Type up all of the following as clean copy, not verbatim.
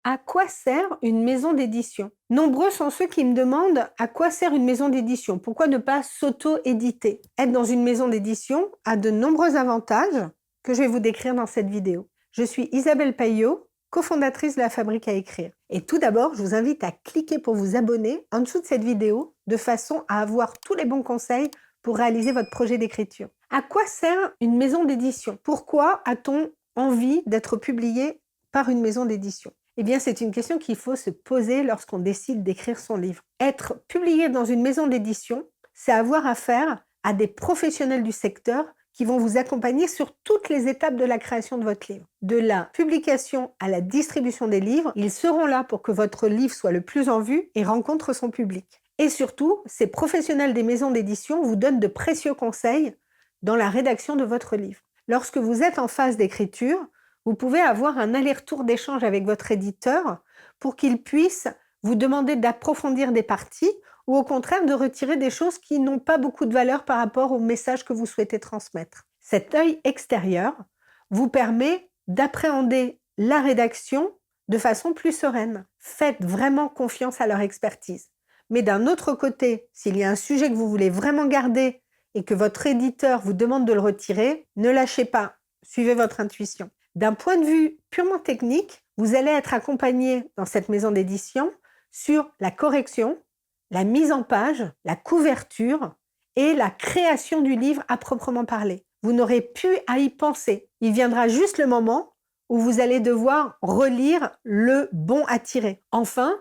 À quoi sert une maison d'édition? Nombreux sont ceux qui me demandent à quoi sert une maison d'édition? Pourquoi ne pas s'auto-éditer? Être dans une maison d'édition a de nombreux avantages que je vais vous décrire dans cette vidéo. Je suis Isabelle Paillot, cofondatrice de la Fabrique à écrire. Et tout d'abord, je vous invite à cliquer pour vous abonner en dessous de cette vidéo de façon à avoir tous les bons conseils pour réaliser votre projet d'écriture. À quoi sert une maison d'édition? Pourquoi a-t-on envie d'être publié par une maison d'édition? Eh bien, c'est une question qu'il faut se poser lorsqu'on décide d'écrire son livre. Être publié dans une maison d'édition, c'est avoir affaire à des professionnels du secteur qui vont vous accompagner sur toutes les étapes de la création de votre livre. De la publication à la distribution des livres, ils seront là pour que votre livre soit le plus en vue et rencontre son public. Et surtout, ces professionnels des maisons d'édition vous donnent de précieux conseils dans la rédaction de votre livre. Lorsque vous êtes en phase d'écriture, vous pouvez avoir un aller-retour d'échange avec votre éditeur pour qu'il puisse vous demander d'approfondir des parties ou au contraire de retirer des choses qui n'ont pas beaucoup de valeur par rapport au message que vous souhaitez transmettre. Cet œil extérieur vous permet d'appréhender la rédaction de façon plus sereine. Faites vraiment confiance à leur expertise. Mais d'un autre côté, s'il y a un sujet que vous voulez vraiment garder et que votre éditeur vous demande de le retirer, ne lâchez pas, suivez votre intuition. D'un point de vue purement technique, vous allez être accompagné dans cette maison d'édition sur la correction, la mise en page, la couverture et la création du livre à proprement parler. Vous n'aurez plus à y penser. Il viendra juste le moment où vous allez devoir relire le bon à tirer. Enfin,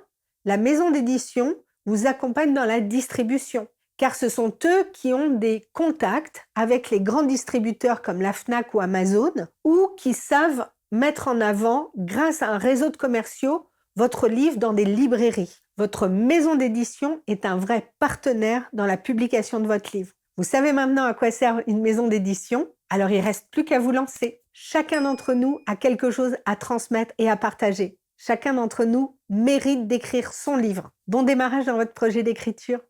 la maison d'édition vous accompagne dans la distribution, car ce sont eux qui ont des contacts avec les grands distributeurs comme la Fnac ou Amazon, ou qui savent mettre en avant, grâce à un réseau de commerciaux, votre livre dans des librairies. Votre maison d'édition est un vrai partenaire dans la publication de votre livre. Vous savez maintenant à quoi sert une maison d'édition, alors il ne reste plus qu'à vous lancer. Chacun d'entre nous a quelque chose à transmettre et à partager. Chacun d'entre nous mérite d'écrire son livre. Bon démarrage dans votre projet d'écriture.